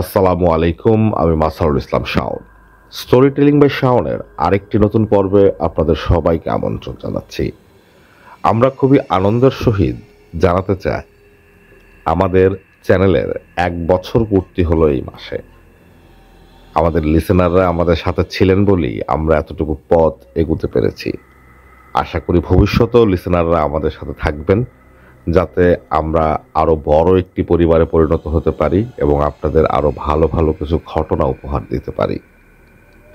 আসসালামু আলাইকুম, আমি মাসারুল ইসলাম শাওন। স্টোরি টেলিং বাই শাওনের আরেকটি নতুন পর্বে আপনাদের সবাইকে আমন্ত্রণ জানাচ্ছি। আমরা খুবই আনন্দের সহিত জানাতে চাই আমাদের চ্যানেলের 1 বছর পূর্তি হলো এই মাসে। আমাদের লিসেনাররা আমাদের সাথে ছিলেন বলেই আমরা এতটুকু পথ এগুতে পেরেছি। আশা করি ভবিষ্যতেও লিসেনাররা আমাদের সাথে থাকবেন, যাতে আমরা আরো বড় একটি পরিবারে পরিণত হতে পারি এবং আপনাদের আরো ভালো ভালো কিছু ঘটনা উপহার দিতে পারি।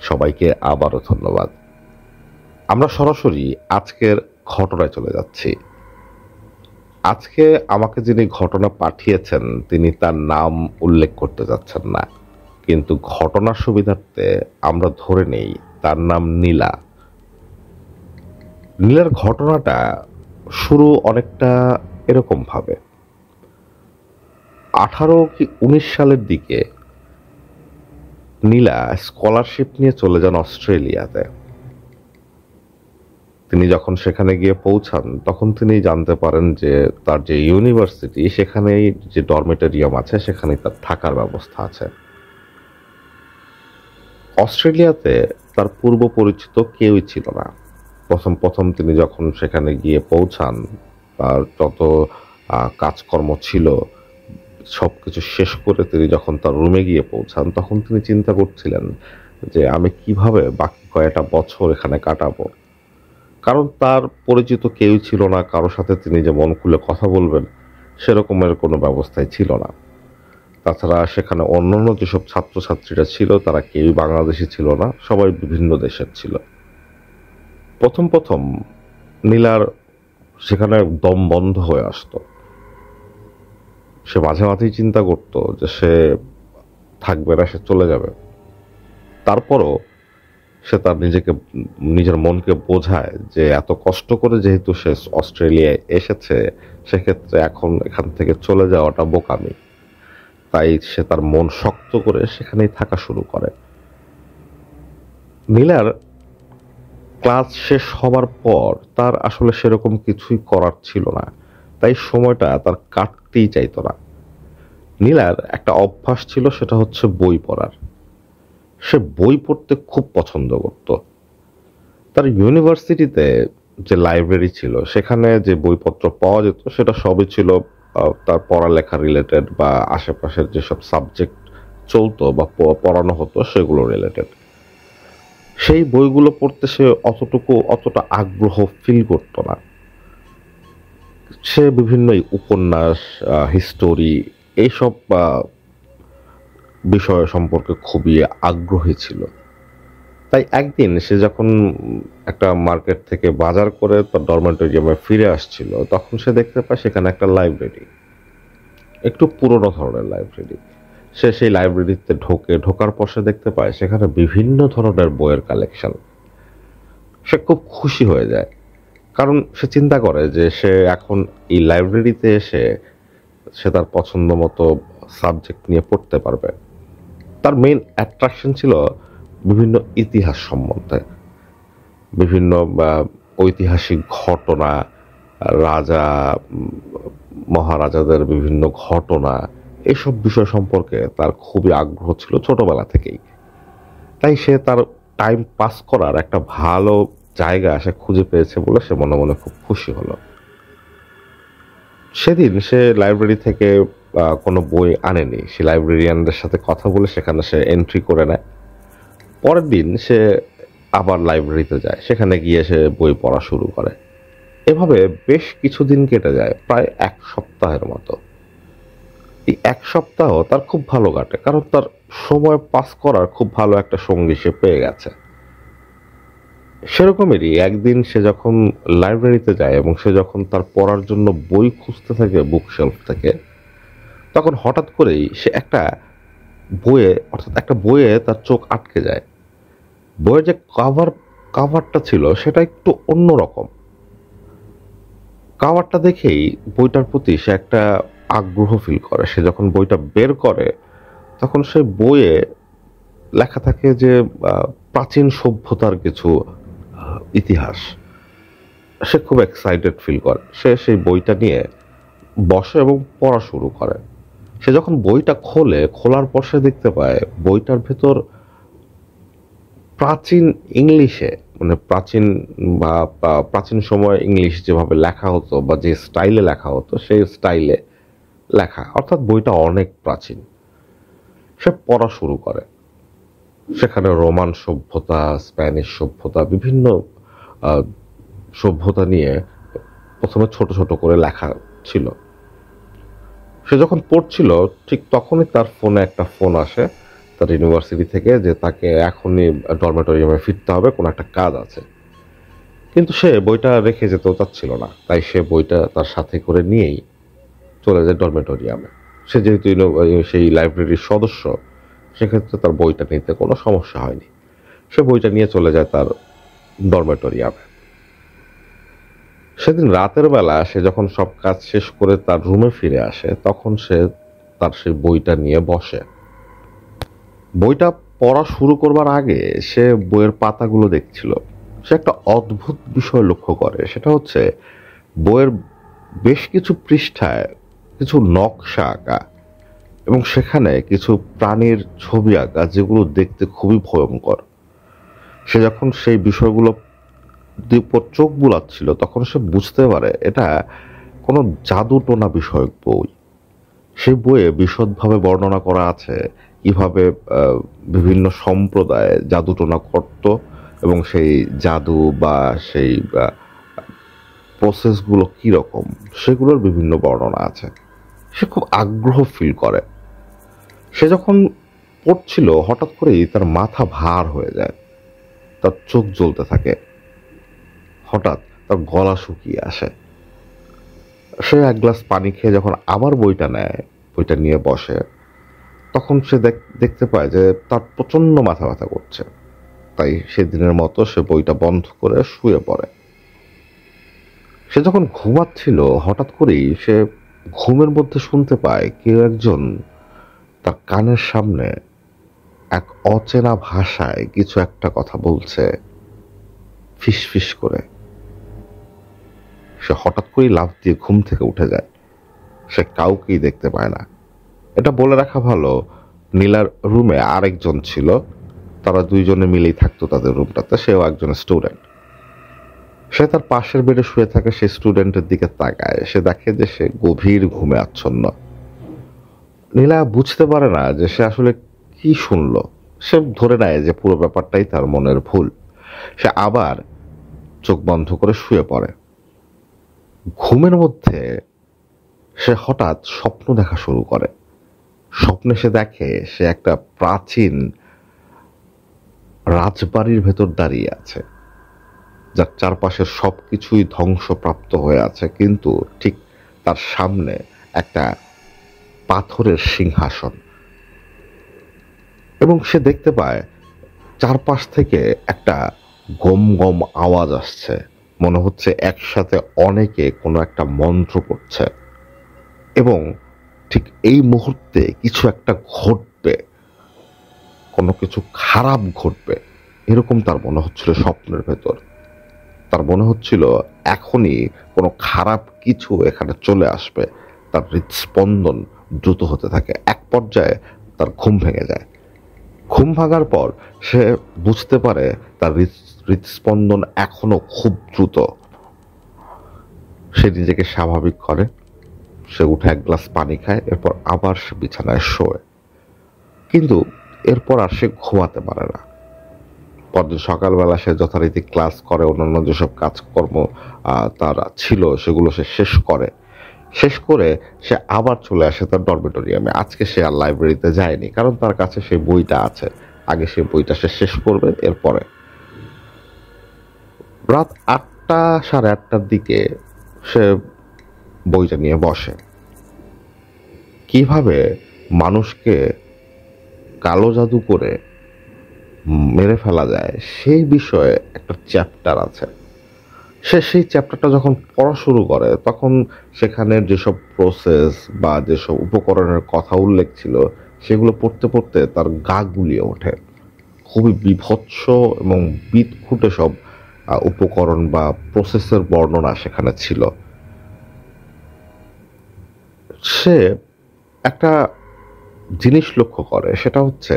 সবাইকে আবারও ধন্যবাদ। আমরা সরাসরি আজকের ঘটনায় চলে যাচ্ছি। আজকে আমাকে যিনি ঘটনা পাঠিয়েছেন তিনি তার নাম উল্লেখ করতে যাচ্ছেন না, কিন্তু ঘটনার সুবিধার্থে আমরা ধরে নেই তার নাম নীলা। নীলার ঘটনাটা শুরু অনেকটা এরকম ভাবে। 18 কি 19 সালের দিকে নীলা স্কলারশিপ নিয়ে চলে যান অস্ট্রেলিয়াতে। তিনি যখন সেখানে গিয়ে পৌঁছান তখন তিনি জানতে পারেন যে তার যে ইউনিভার্সিটি সেখানেই যে ডরমিটরিয়াম আছে সেখানে তার থাকার ব্যবস্থা আছে। অস্ট্রেলিয়াতে তার পূর্ব পরিচিত কেউই ছিল না। প্রথম তিনি যখন সেখানে গিয়ে পৌঁছান, তার যত কাজকর্ম ছিল সবকিছু শেষ করে তিনি যখন তার রুমে গিয়ে পৌঁছান তখন তিনি চিন্তা করছিলেন যে আমি কিভাবে বাকি কয়েকটা বছর এখানে কাটাবো। কারণ তার পরিচিত কেউই ছিল না, কারোর সাথে তিনি যে মন খুলে কথা বলবেন সেরকমের কোনো ব্যবস্থাই ছিল না। তাছাড়া সেখানে অন্যান্য যেসব ছাত্রছাত্রীরা ছিল তারা কেউই বাংলাদেশি ছিল না, সবাই বিভিন্ন দেশের ছিল। প্রথম নীলার সেখানে দম বন্ধ হয়ে আসতো। সে মাঝে মাঝেই চিন্তা করতো যে সে থাকবে না, সে চলে যাবে। তারপরও সে তার নিজের মনকে বোঝায় যে এত কষ্ট করে যেহেতু সে অস্ট্রেলিয়ায় এসেছে, সেক্ষেত্রে এখন এখান থেকে চলে যাওয়াটা বোকামি। তাই সে তার মন শক্ত করে সেখানেই থাকা শুরু করে। নীলার ক্লাস শেষ হবার পর তার আসলে সেরকম কিছুই করার ছিল না, তাই সময়টা তার কাটতেই চাইতো না। নীলার একটা অভ্যাস ছিল, সেটা হচ্ছে বই পড়ার। সে বই পড়তে খুব পছন্দ করত। তার ইউনিভার্সিটিতে যে লাইব্রেরি ছিল সেখানে যে বইপত্র পাওয়া যেত সেটা সবই ছিল তার পড়ালেখা রিলেটেড বা আশেপাশের যেসব সাবজেক্ট চলতো বা পড়ানো হতো সেগুলো রিলেটেড। সেই বইগুলো পড়তে সে অতটা আগ্রহ ফিল করতো না। সে বিভিন্ন উপন্যাস, হিস্টোরি, এইসব বিষয় সম্পর্কে খুবই আগ্রহী ছিল। তাই একদিন সে যখন একটা মার্কেট থেকে বাজার করে তার ডরমেটরিয়ামে ফিরে আসছিল তখন সে দেখতে পায় সেখানে একটা লাইব্রেরি, একটু পুরোনো ধরনের লাইব্রেরি। সে সেই লাইব্রেরিতে ঢোকার পর সে দেখতে পায় সেখানে বিভিন্ন ধরনের বইয়ের কালেকশন। সে খুব খুশি হয়ে যায়, কারণ সে চিন্তা করে যে সে এখন এই লাইব্রেরিতে এসে সে তার পছন্দ মতো সাবজেক্ট নিয়ে পড়তে পারবে। তার মেইন অ্যাট্রাকশন ছিল বিভিন্ন ইতিহাস সম্বন্ধে, বিভিন্ন ঐতিহাসিক ঘটনা, রাজা মহারাজাদের বিভিন্ন ঘটনা, এসব বিষয় সম্পর্কে তার খুবই আগ্রহ ছিল ছোটবেলা থেকেই। তাই সে তার টাইম পাস করার একটা ভালো জায়গা সে খুঁজে পেয়েছে বলে সে মনে মনে খুব খুশি হলো। সেদিন সে লাইব্রেরি থেকে কোনো বই আনেনি। সে লাইব্রেরিয়ানদের সাথে কথা বলে সেখানে সে এন্ট্রি করে নেয়। পরের দিন সে আবার লাইব্রেরিতে যায়, সেখানে গিয়ে সে বই পড়া শুরু করে। এভাবে বেশ কিছুদিন কেটে যায়, প্রায় 1 সপ্তাহের মতো। এই 1 সপ্তাহ তার খুব ভালো কাটে, কারণ তার সময় পাস করার খুব ভালো একটা সঙ্গী সে পেয়ে গেছে। সেরকমেরই একদিন সে যখন লাইব্রেরিতে যায় এবং সে যখন তার পড়ার জন্য বই খুঁজতে থাকে বুকশেলফ থেকে, তখন হঠাৎ করেই সে একটা বইয়ে তার চোখ আটকে যায়। বইয়ের যে কাভারটা ছিল সেটা একটু অন্যরকম। কাভারটা দেখেই বইটার প্রতি সে একটা আগ্রহ ফিল করে। সে যখন বইটা বের করে তখন সে বইয়ে লেখা থাকে যে প্রাচীন সভ্যতার কিছু ইতিহাস। সে খুব এক্সাইটেড ফিল করে। সে সেই বইটা নিয়ে বসে এবং পড়া শুরু করে। সে যখন বইটা খোলার পর সে দেখতে পায় বইটার ভেতর প্রাচীন ইংলিশে, মানে প্রাচীন সময় ইংলিশ যেভাবে লেখা হতো বা যে স্টাইলে লেখা হতো সেই স্টাইলে লেখা, অর্থাৎ বইটা অনেক প্রাচীন। সে পড়া শুরু করে। সেখানে রোমান সভ্যতা, স্প্যানিশ সভ্যতা, বিভিন্ন সভ্যতা নিয়ে প্রথমে ছোট ছোট করে লেখা ছিল। সে যখন পড়ছিল ঠিক তখনই তার ফোনে একটা ফোন আসে তার ইউনিভার্সিটি থেকে যে তাকে এখনই ডরমেটোরিয়ামে ফিরতে হবে, কোনো একটা কাজ আছে। কিন্তু সে বইটা রেখে যেতেও চাচ্ছিল না, তাই সে বইটা তার সাথে করে নিয়েই চলে যায় ডরমেটোরিয়ামে। সে যেহেতু সেই লাইব্রেরির সদস্য, সেক্ষেত্রে তার বইটা নিতে কোনো সমস্যা হয়নি। সে বইটা নিয়ে চলে যায় তার ডরমেটোরিয়ামে। সেদিন রাতের বেলা সে যখন সব কাজ শেষ করে তার রুমে ফিরে আসে, তখন সে তার সেই বইটা নিয়ে বসে। বইটা পড়া শুরু করবার আগে সে বইয়ের পাতাগুলো দেখছিল। সে একটা অদ্ভুত বিষয় লক্ষ্য করে, সেটা হচ্ছে বইয়ের বেশ কিছু পৃষ্ঠায় কিছু নকশা আঁকা এবং সেখানে কিছু প্রাণীর ছবি আঁকা, যেগুলো দেখতে খুবই ভয়ঙ্কর। সে যখন সেই বিষয়গুলো চোখ বুলাচ্ছিল তখন সে বুঝতে পারে এটা কোনো জাদু টোনা বিষয়ক বই। সেই বইয়ে বিশদভাবে বর্ণনা করা আছে কিভাবে বিভিন্ন সম্প্রদায় জাদু টোনা করত এবং সেই জাদু বা সেই প্রসেসগুলো কীরকম সেগুলোর বিভিন্ন বর্ণনা আছে। সে খুব আগ্রহ ফিল করে। সে যখন পড়ছিল হঠাৎ করেই তার মাথা ভার হয়ে যায়, তার চোখ জ্বলতে থাকে, হঠাৎ তার গলা শুকিয়ে আসে। সে এক গ্লাস পানি খেয়ে যখন আবার বইটা নেয়, বইটা নিয়ে বসে, তখন সে দেখতে পায় যে তার প্রচণ্ড মাথা ব্যথা করছে। তাই সেদিনের মতো সে বইটা বন্ধ করে শুয়ে পড়ে। সে যখন ঘুমাচ্ছিল হঠাৎ করেই সে ঘুমের মধ্যে শুনতে পায় কেউ একজন তার কানের সামনে এক অচেনা ভাষায় কিছু একটা কথা বলছে, ফিস ফিস করে। সে হঠাৎ করেই লাফ দিয়ে ঘুম থেকে উঠে যায়। সে কাউকেই দেখতে পায় না। এটা বলে রাখা ভালো, নীলার রুমে আরেকজন ছিল, তারা দুইজনে মিলেই থাকতো তাদের রুমটাতে। সেও একজন স্টুডেন্ট। সে তার পাশের বেডে শুয়ে থাকে, সে স্টুডেন্টের দিকে তাকায়। সে দেখে যে সে গভীর ঘুমে আচ্ছন্ন। নীলা বুঝতে পারে না যে সে আসলে কি শুনলো। সে ধরে নেয় যে পুরো ব্যাপারটাই তার মনের ভুল। সে আবার চোখ বন্ধ করে শুয়ে পড়ে। ঘুমের মধ্যে সে হঠাৎ স্বপ্ন দেখা শুরু করে। স্বপ্নে সে দেখে সে একটা প্রাচীন রাজবাড়ির ভেতর দাঁড়িয়ে আছে, যার চারপাশের সবকিছুই ধ্বংসপ্রাপ্ত হয়ে আছে, কিন্তু ঠিক তার সামনে একটা পাথরের সিংহাসন। এবং সে দেখতে পায় চারপাশ থেকে একটা গম গম আওয়াজ আসছে, মনে হচ্ছে একসাথে অনেকে কোনো একটা মন্ত্র করছে এবং ঠিক এই মুহূর্তে কিছু একটা ঘটবে, কোনো কিছু খারাপ ঘটবে, এরকম তার মনে হচ্ছিল। স্বপ্নের ভেতর তার মনে হচ্ছিল এখনই কোনো খারাপ কিছু এখানে চলে আসবে। তার হৃদস্পন্দন দ্রুত হতে থাকে। এক পর্যায়ে তার ঘুম ভেঙে যায়। ঘুম ভাঙার পর সে বুঝতে পারে তার হৃদস্পন্দন এখনো খুব দ্রুত। সে নিজেকে স্বাভাবিক করে, সে উঠে এক গ্লাস পানি খায়, এরপর আবার সে বিছানায় শোয়। কিন্তু এরপর আর সে ঘুমাতে পারে না। পরদিন সকালবেলা সে যথারীতি ক্লাস করে, অন্যান্য যেসব কাজকর্ম তার ছিল সেগুলো সে শেষ করে সে আবার চলে আসে তার ডরমেটোরিয়ামে। আজকে সে আর লাইব্রেরিতে যায়নি, কারণ তার কাছে সেই বইটা আছে। আগে সেই বইটা সে শেষ করবে। এরপরে রাত 8টা, সাড়ে 8টার দিকে সে বইটা নিয়ে বসে। কিভাবে মানুষকে কালো জাদু করে মেরে ফেলা যায় সেই বিষয়ে একটা চ্যাপ্টার আছে। সে সেই চ্যাপ্টারটা যখন পড়া শুরু করে তখন সেখানের যেসব প্রসেস বা যেসব উপকরণের কথা উল্লেখ ছিল সেগুলো পড়তে পড়তে তার গা গুলিয়ে ওঠে। খুবই বীভৎস এবং বিদঘুটে সব উপকরণ বা প্রসেসের বর্ণনা সেখানে ছিল। সে একটা জিনিস লক্ষ্য করে, সেটা হচ্ছে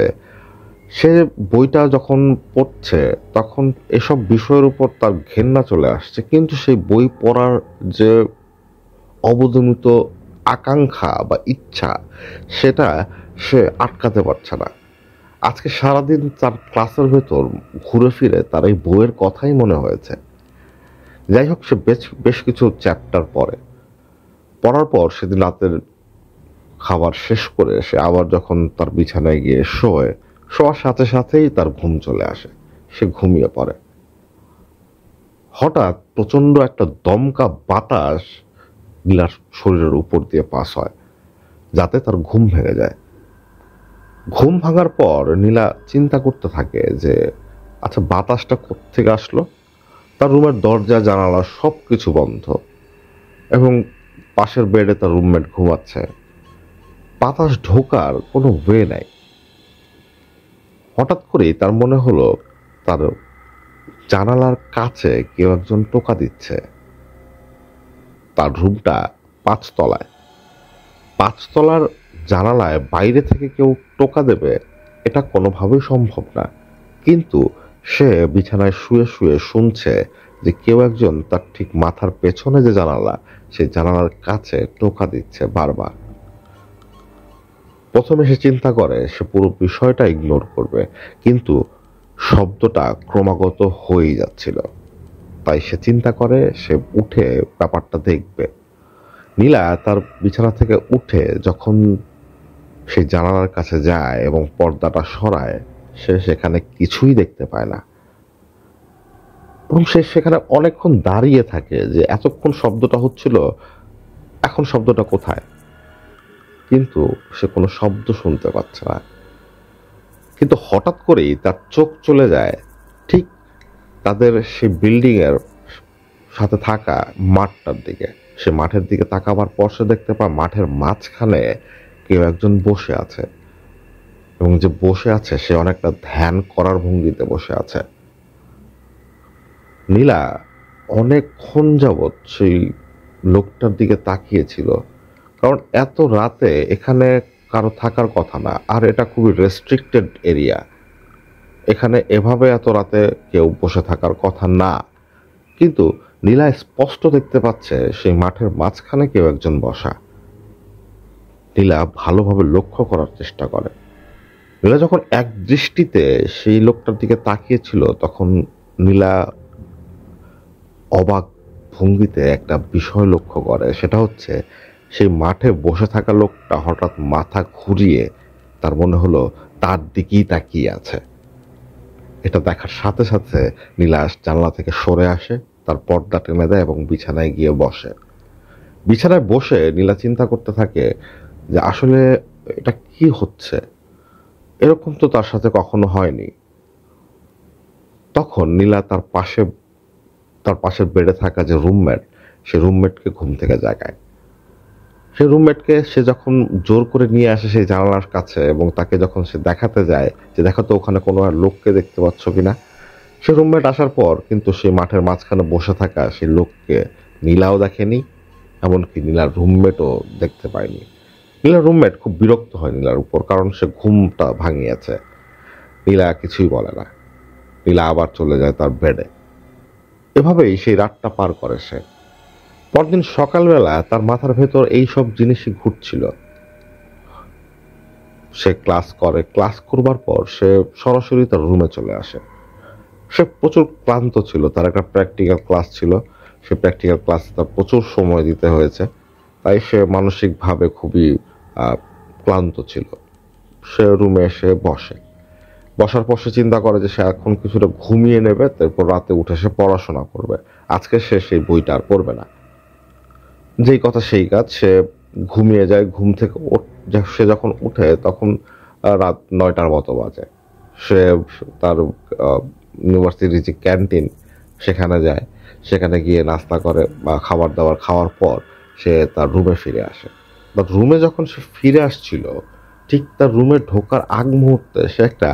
সে বইটা যখন পড়ছে তখন এসব বিষয়ের উপর তার ঘেন্না চলে আসছে, কিন্তু সেই বই পড়ার যে অবদমিত আকাঙ্ক্ষা বা ইচ্ছা, সেটা সে আটকাতে পারছে না। আজকে সারাদিন তার ক্লাসের ভেতর ঘুরে ফিরে তার এই বইয়ের কথাই মনে হয়েছে। যাই হোক, সে বেশ বেশ কিছু চ্যাপ্টার পড়ার পর সেদিন রাতের খাবার শেষ করে সে আবার যখন তার বিছানায় গিয়ে শোয়ার সাথে সাথেই তার ঘুম চলে আসে। সে ঘুমিয়ে পড়ে। হঠাৎ প্রচন্ড একটা দমকা বাতাস নীলার শরীরের উপর দিয়ে পাস হয়, যাতে তার ঘুম ভেঙে যায়। ঘুম ভাঙার পর নীলা চিন্তা করতে থাকে যে আচ্ছা, বাতাসটা কোত্থেকে আসলো। তার রুমের দরজা জানালা সব কিছু বন্ধ, এবং পাশের বেডে তার রুমমেট ঘুমাচ্ছে। বাতাস ঢোকার কোনো ওয়ে নাই। হঠাৎ করেই তার মনে হলো তার জানালার কাছে কেউ একজন টোকা দিচ্ছে। তার রুমটা 5 তলায়। 5 তলার জানালায় বাইরে থেকে কেউ টোকা দেবে, এটা কোনোভাবেই সম্ভব না। কিন্তু সে বিছানায় শুয়ে শুয়ে শুনছে যে কেউ একজন তার ঠিক মাথার পেছনে যে জানালা, সেই জানালার কাছে টোকা দিচ্ছে বারবার। প্রথমে সে চিন্তা করে সে পুরো বিষয়টা ইগনোর করবে, কিন্তু শব্দটা ক্রমাগত হয়েই যাচ্ছিল। তাই সে চিন্তা করে সে উঠে ব্যাপারটা দেখবে। নীলা তার বিছানা থেকে উঠে যখন সেই জানালার কাছে যায় এবং পর্দাটা সরায়, সে সেখানে কিছুই দেখতে পায় না। এবং সে সেখানে অনেকক্ষণ দাঁড়িয়ে থাকে যে এতক্ষণ শব্দটা হচ্ছিল, এখন শব্দটা কোথায়। কিন্তু সে কোনো শব্দ শুনতে পাচ্ছে না। কিন্তু হঠাৎ করেই তার চোখ চলে যায় ঠিক তাদের সেই বিল্ডিং এর সাথে থাকা মাঠটার দিকে। সে মাঠের দিকে তাকাবার পর সে দেখতে পায় মাঠের মাঝখানে কেউ একজন বসে আছে, এবং যে বসে আছে সে অনেকটা ধ্যান করার ভঙ্গিতে বসে আছে। নীলা অনেকক্ষণ যাবৎ সেই লোকটার দিকে তাকিয়েছিল, কারণ এত রাতে এখানে কারো থাকার কথা না, আর এটা খুবই রেস্ট্রিক্টেড এরিয়া। এখানে এভাবে এত রাতে কেউ বসে থাকার কথা না। কিন্তু নীলা স্পষ্ট দেখতে পাচ্ছে সেই মাঠের মাঝখানে কেউ একজন বসা। নীলা ভালোভাবে লক্ষ্য করার চেষ্টা করে। নীলা যখন এক দৃষ্টিতে সেই লোকটার দিকে তাকিয়েছিল, তখন নীলা অবাক ভঙ্গিতে একটা বিষয় লক্ষ্য করে। সেটা হচ্ছে সেই মাঠে বসে থাকা লোকটা হঠাৎ মাথা ঘুরিয়ে তার মনে হলো তার দিকেই তাকিয়ে আছে। এটা দেখার সাথে সাথে নীলা জানলা থেকে সরে আসে, তার পর্দা টেনে দেয় এবং বিছানায় গিয়ে বসে। বিছানায় বসে নীলা চিন্তা করতে থাকে যে আসলে এটা কি হচ্ছে, এরকম তো তার সাথে কখনো হয়নি। তখন নীলা তার পাশের বেডে থাকা যে রুমমেট, সে রুমমেটকে ঘুম থেকে জাগায়। সেই রুমমেটকে সে যখন জোর করে নিয়ে আসে সেই জানালার কাছে, এবং তাকে যখন সে দেখাতে যায় যে দেখো তো ওখানে কোনো আর লোককে দেখতে পাচ্ছ কিনা, সে রুমমেট আসার পর কিন্তু সেই মাঠের মাঝখানে বসে থাকা সেই লোককে নীলাও দেখেনি, এমনকি নীলার রুমমেটও দেখতে পায়নি। নীলার রুমমেট খুব বিরক্ত হয় নীলার উপর, কারণ সে ঘুমটা ভাঙিয়েছে। নীলা কিছুই বলে না। নীলা আবার চলে যায় তার বেডে। এভাবেই সেই রাতটা পার করে সে। পরদিন সকালবেলা তার মাথার ভেতর এই সব জিনিসই ঘুরছিল। সে ক্লাস করবার পর সে সরাসরি তার রুমে চলে আসে। সে প্রচুর ক্লান্ত ছিল, তার একটা প্র্যাকটিক্যাল ক্লাস ছিল। সে প্র্যাকটিক্যাল ক্লাসে তার প্রচুর সময় দিতে হয়েছে, তাই সে মানসিকভাবে খুবই ক্লান্ত ছিল। সে রুমে এসে বসার পর সে চিন্তা করে যে সে এখন কিছুটা ঘুমিয়ে নেবে, তারপর রাতে উঠে সে পড়াশোনা করবে। আজকে সে সেই বইটা আর পড়বে না। যেই কথা সেই কাজ, সে ঘুমিয়ে যায়। ঘুম থেকে সে যখন উঠে তখন রাত 9টার মতো বাজে। সে তার ইউনিভার্সিটির যে ক্যান্টিন, সেখানে যায়। সেখানে গিয়ে নাস্তা করে বা খাবার দাবার খাওয়ার পর সে তার রুমে ফিরে আসে। বাট রুমে যখন সে ফিরে আসছিল, ঠিক তার রুমে ঢোকার আগ মুহূর্তে সে একটা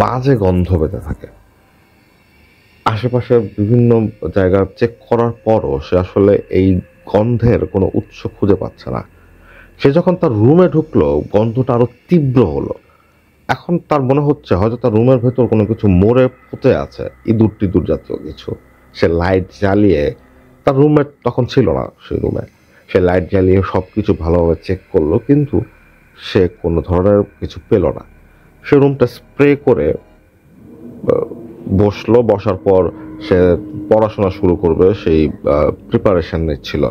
বাজে গন্ধ পেতে থাকে। আশেপাশে বিভিন্ন জায়গা চেক করার পরও সে আসলে এই গন্ধের কোনো উৎস খুঁজে পাচ্ছে না। সে যখন তার রুমে ঢুকলো গন্ধটা আরো তীব্র হলো। এখন তার মনে হচ্ছে হয়তো তার রুমের ভেতর কোনো কিছু মরে পুঁতে আছে, ইঁদুর টিঁদুর জাতীয় কিছু। সে লাইট জ্বালিয়ে, তার রুমমেট তখন ছিল না সেই রুমে, সে লাইট জ্বালিয়ে সব কিছু ভালোভাবে চেক করলো, কিন্তু সে কোনো ধরনের কিছু পেল না। সে রুমটা স্প্রে করে বসলো, বসার পর সে পড়াশোনা শুরু করবে সেই প্রিপারেশন নিচ্ছিল,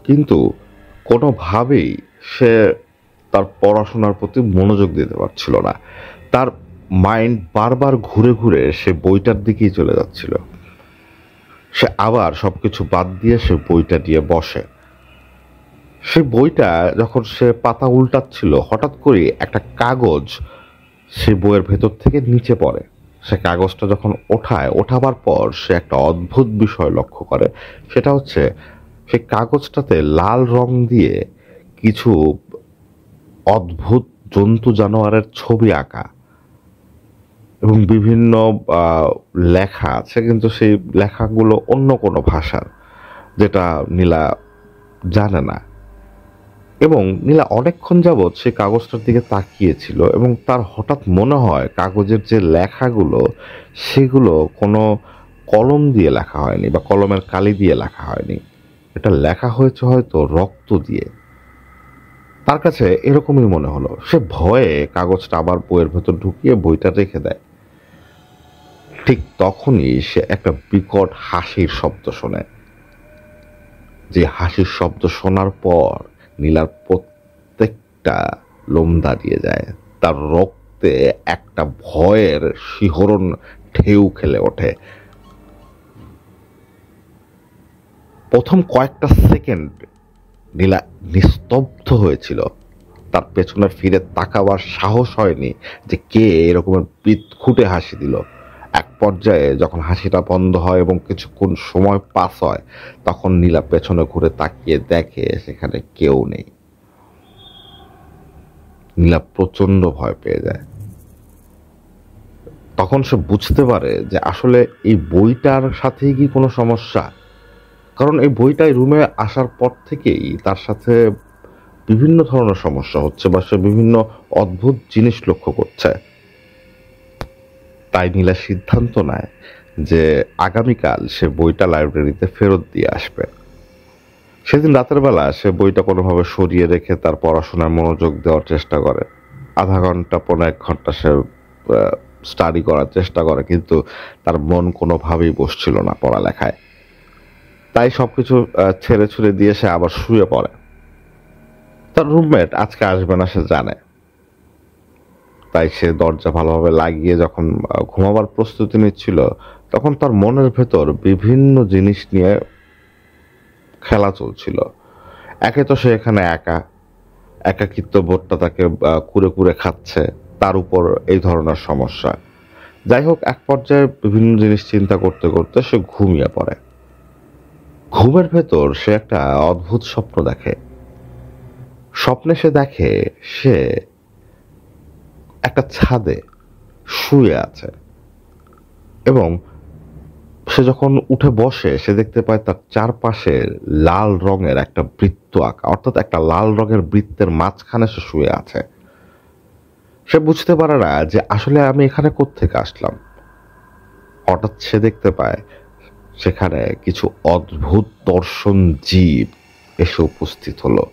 কিন্তু কোনোভাবেই সে তার পড়াশোনার প্রতি মনোযোগ দিতে পারছিল না। তার মাইন্ড বারবার ঘুরে ঘুরে সে বইটার দিকেই চলে যাচ্ছিল। সে আবার সবকিছু বাদ দিয়ে সে বইটা দিয়ে বসে। সে বইটা যখন সে পাতা উল্টাচ্ছিল, হঠাৎ করে একটা কাগজ সে বইয়ের ভেতর থেকে নিচে পড়ে। সে কাগজটা যখন ওঠাবার পর সে একটা অদ্ভুত বিষয় লক্ষ্য করে। সেটা হচ্ছে সেই কাগজটাতে লাল রং দিয়ে কিছু অদ্ভুত জন্তু জানোয়ারের ছবি আঁকা এবং বিভিন্ন লেখা আছে, কিন্তু সেই লেখাগুলো অন্য কোনো ভাষার, যেটা নীলা জানে না। এবং নীলা অনেকক্ষণ যাবৎ সেই কাগজটার দিকে তাকিয়েছিল এবং তার হঠাৎ মনে হয় কাগজের যে লেখাগুলো সেগুলো কোনো কলম দিয়ে লেখা হয়নি বা কলমের কালি দিয়ে লেখা হয়নি, এটা লেখা হয়েছে হয়তো রক্ত দিয়ে। তার কাছে এরকমই মনে হলো। সে ভয়ে কাগজটা আবার বইয়ের ভেতর ঢুকিয়ে বইটা রেখে দেয়। ঠিক তখনই সে একটা বিকট হাসির শব্দ শোনে। যে হাসির শব্দ শোনার পর নীলার প্রত্যেকটা লোম দাঁড়িয়ে যায়। তার রক্তে একটা ভয়ের শিহরণ ঢেউ খেলে ওঠে। প্রথম কয়েকটা সেকেন্ড নীলা নিস্তব্ধ হয়েছিল। তার পেছনে ফিরে তাকাবার সাহস হয়নি যে কে এরকমের বিদঘুটে হাসি দিল। এক পর্যায়ে যখন হাসিটা বন্ধ হয় এবং কিছুক্ষণ সময় পাস হয়, তখন নীলা পেছনে ঘুরে তাকিয়ে দেখে সেখানে কেউ নেই। নীলা প্রচন্ড ভয় পেয়ে যায়। তখন সে বুঝতে পারে যে আসলে এই বইটার সাথেই কি কোনো সমস্যা, কারণ এই বইটাই রুমে আসার পর থেকেই তার সাথে বিভিন্ন ধরনের সমস্যা হচ্ছে বা সে বিভিন্ন অদ্ভুত জিনিস লক্ষ্য করছে। তাই নীলা সিদ্ধান্ত নেয় যে আগামীকাল সে বইটা লাইব্রেরিতে ফেরত দিয়ে আসবে। সেদিন রাতের বেলা সে বইটা কোনোভাবে সরিয়ে রেখে তার পড়াশোনায় মনোযোগ দেওয়ার চেষ্টা করে। আধা ঘন্টা 1.5 ঘন্টা সে স্টাডি করার চেষ্টা করে, কিন্তু তার মন কোনোভাবেই বসছিল না পড়ালেখায়। তাই সবকিছু ছেড়ে ছুড়ে দিয়ে সে আবার শুয়ে পড়ে। তার রুমমেট আজকে আসবে না সে জানে, তাই সে দরজা ভালোভাবে লাগিয়ে যখন ঘুমাবার প্রস্তুতি নিচ্ছিল, তখন তার মনের ভেতর বিভিন্ন জিনিস নিয়ে খেলা চলছিল। একে তো সে এখানে একাকিত্ব বোধটা তাকে কুরে কুরে খাচ্ছে, তার উপর এই ধরনের সমস্যা। যাই হোক, এক পর্যায়ে বিভিন্ন জিনিস চিন্তা করতে করতে সে ঘুমিয়ে পড়ে। ঘুমের ভেতর সে একটা অদ্ভুত স্বপ্ন দেখে। স্বপ্নে সে দেখে সে একটা ছাদে শুয়ে আছে এবং সে যখন উঠে বসে সে দেখতে পায় তার চারপাশে লাল রঙের একটা বৃত্ত আঁকা, অর্থাৎ একটা লাল রঙের বৃত্তের মাঝখানে সে শুয়ে আছে। সে বুঝতে পারে না যে আসলে আমি এখানে কোত্থেকে আসলাম। হঠাৎ সে দেখতে পায় সেখানে কিছু অদ্ভুত দর্শন জীব এসে উপস্থিত হলো,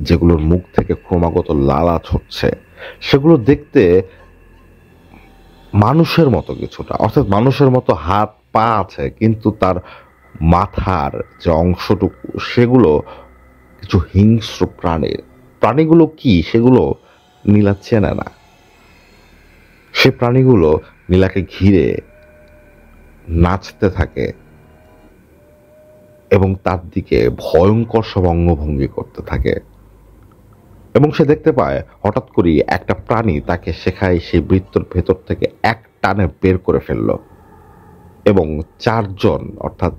যেগুলোর মুখ থেকে ক্রমাগত লালা ছড়ছে। সেগুলো দেখতে মানুষের মতো কিছুটা, অর্থাৎ মানুষের মতো হাত পা আছে, কিন্তু তার মাথার যে অংশটুকু সেগুলো কিছু হিংস্র প্রাণীর। প্রাণীগুলো কি সেগুলো নীলা চেনে না। সে প্রাণীগুলো নীলাকে ঘিরে নাচতে থাকে এবং তার দিকে ভয়ঙ্কর সব অঙ্গভঙ্গি করতে থাকে। এবং সে দেখতে পায় হঠাৎ করেই একটা প্রাণী তাকে শেখায় সেই বৃত্তর ভেতর থেকে এক টানে বের করে ফেলল এবং চারজন, অর্থাৎ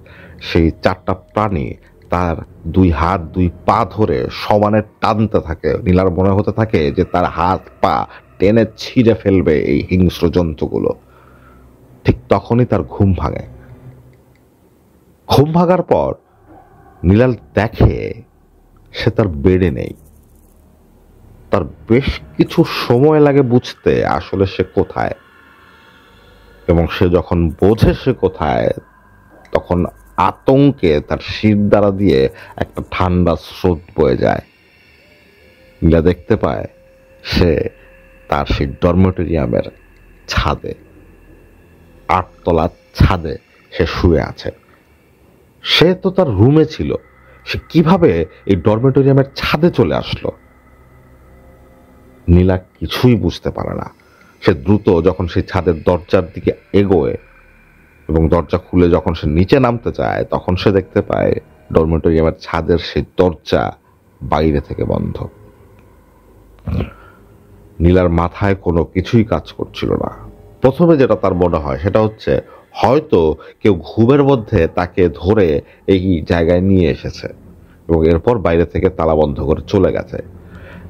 সেই চারটা প্রাণী তার 2 হাত 2 পা ধরে সমানে টানতে থাকে। নীলার মনে হতে থাকে যে তার হাত পা টেনে ছিঁড়ে ফেলবে এই হিংস্র জন্তুগুলো। ঠিক তখনই তার ঘুম ভাঙে। ঘুম ভাঙার পর নীলাল দেখে সে তার বেডে নেই। তার বেশ কিছু সময় লাগে বুঝতে আসলে সে কোথায়, এবং সে যখন বোঝে সে কোথায়, তখন আতঙ্কে তার শির দ্বারা দিয়ে একটা ঠান্ডা স্রোত বয়ে যায়। নীলা দেখতে পায় সে তার সেই ডরমেটোরিয়ামের ছাদে, 8 তলার ছাদে সে শুয়ে আছে। সে তো তার রুমে ছিল, সে কিভাবে এই ডরমেটোরিয়ামের ছাদে চলে আসলো? নীলা কিছুই বুঝতে পারে না। সে দ্রুত যখন সেই ছাদের দরজার দিকে এগোয় এবং দরজা খুলে যখন সে নিচে নামতে চায়, তখন সে দেখতে পায় ডরমেটোরিয়ামের ছাদের সেই দরজা বাইরে থেকে বন্ধ। নীলার মাথায় কোনো কিছুই কাজ করছিল না। প্রথমে যেটা তার মনে হয় সেটা হচ্ছে হয়তো কেউ ঘুমের মধ্যে তাকে ধরে এই জায়গায় নিয়ে এসেছে এবং এরপর বাইরে থেকে তালা বন্ধ করে চলে গেছে।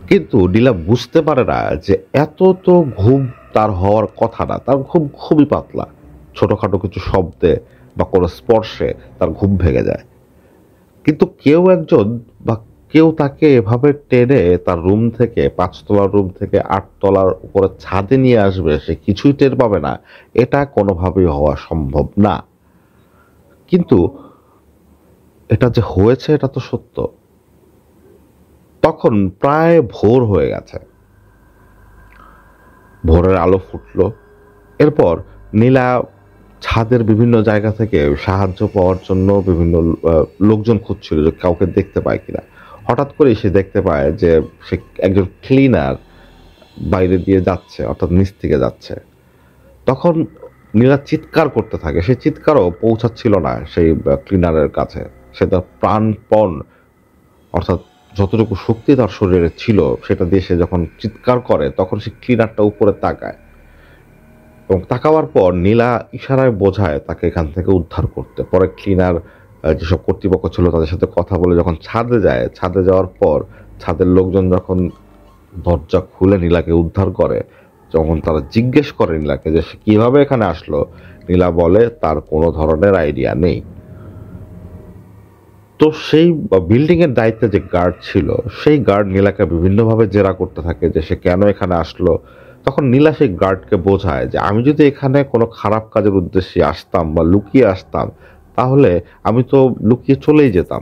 কিন্তু নীলা বুঝতে পারে না যে এত তো ঘুম তার হওয়ার কথা না। তার ঘুম খুবই পাতলা, ছোটখাটো কিছু শব্দে বা কোনো স্পর্শে তার ঘুম ভেঙে যায়। কিন্তু কেউ একজন বা কেউ তাকে এভাবে টেনে তার রুম থেকে, 5 তলার রুম থেকে 8 তলার উপরে ছাদে নিয়ে আসবে, সে কিছুই টের পাবে না, এটা কোনোভাবেই হওয়া সম্ভব না। কিন্তু এটা যে হয়েছে এটা তো সত্য। তখন প্রায় ভোর হয়ে গেছে, ভোরের আলো ফুটলো। এরপর নীলা ছাদের বিভিন্ন জায়গা থেকে সাহায্য পাওয়ার জন্য বিভিন্ন লোকজন খুঁজছিল যে কাউকে দেখতে পায় কিনা। হঠাৎ করে সে দেখতে পায় যে সে একজন ক্লিনার বাইরে দিয়ে যাচ্ছে, অর্থাৎ নিচ থেকে যাচ্ছে। তখন নীলা চিৎকার করতে থাকে, সে চিৎকারও পৌঁছাচ্ছিল না সেই ক্লিনারের কাছে। সে তার প্রাণপণ, অর্থাৎ যতটুকু শক্তি তার শরীরে ছিল সেটা দিয়ে সে যখন চিৎকার করে, তখন সে ক্লিনারটা উপরে তাকায় এবং তাকাবার পর নীলা ইশারায় বোঝায় তাকে এখান থেকে উদ্ধার করতে। পরে ক্লিনার যেসব কর্তৃপক্ষ ছিল তাদের সাথে কথা বলে যখন ছাদে যায়, ছাদে যাওয়ার পর ছাদের লোকজন যখন দরজা খুলে নীলাকে উদ্ধার করে, যখন তারা জিজ্ঞেস করে নীলাকে যে সে কিভাবে এখানে আসলো, নীলা বলে তার কোনো ধরনের আইডিয়া নেই। তো সেই বিল্ডিং এর দায়িত্বে যে গার্ড ছিল, সেই গার্ড নীলাকে বিভিন্নভাবে জেরা করতে থাকে যে সে কেন এখানে আসলো। তখন নীলা সেই গার্ডকে বোঝায় যে আমি যদি এখানে কোনো খারাপ কাজের উদ্দেশ্যে আসতাম বা লুকিয়ে আসতাম, তাহলে আমি তো লুকিয়ে চলেই যেতাম,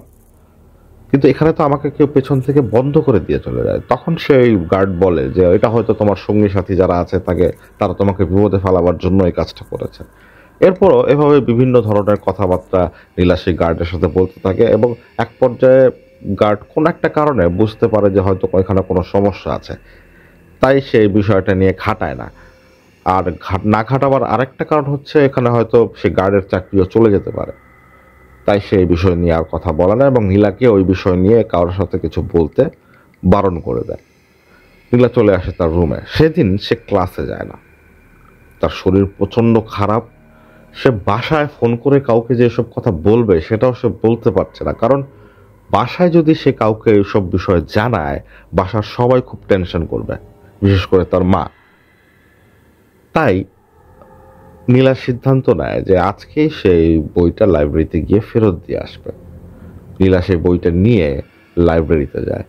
কিন্তু এখানে তো আমাকে কেউ পেছন থেকে বন্ধ করে দিয়ে চলে যায়। তখন সেই গার্ড বলে যে এটা হয়তো তোমার সঙ্গী সাথী যারা আছে তারা তোমাকে বিপদে ফেলাবার জন্য এই কাজটা করেছে। এরপরও এভাবে বিভিন্ন ধরনের কথাবার্তা নীলা সেই গার্ডের সাথে বলতে থাকে এবং এক পর্যায়ে গার্ড কোন একটা কারণে বুঝতে পারে যে হয়তো এখানে কোনো সমস্যা আছে, তাই সেই বিষয়টা নিয়ে খাটায় না। আর না খাটাবার আরেকটা কারণ হচ্ছে এখানে হয়তো সে গার্ডের চাকরিও চলে যেতে পারে, তাই সে এই বিষয় নিয়ে আর কথা বলে না এবং নীলাকে ওই বিষয় নিয়ে কারোর সাথে কিছু বলতে বারণ করে দেয়। নীলা চলে আসে তার রুমে। সেদিন সে ক্লাসে যায় না, তার শরীর প্রচণ্ড খারাপ। সে বাসায় ফোন করে কাউকে যে এসব কথা বলবে সেটাও সে বলতে পারছে না, কারণ বাসায় যদি সে কাউকে এইসব বিষয়ে জানায় বাসার সবাই খুব টেনশন করবে, বিশেষ করে তার মা। তাই নীলা সিদ্ধান্ত নেয় যে আজকেই সেই বইটা লাইব্রেরিতে গিয়ে ফেরত দিয়ে আসবে। নীলা সেই বইটা নিয়ে লাইব্রেরিতে যায়।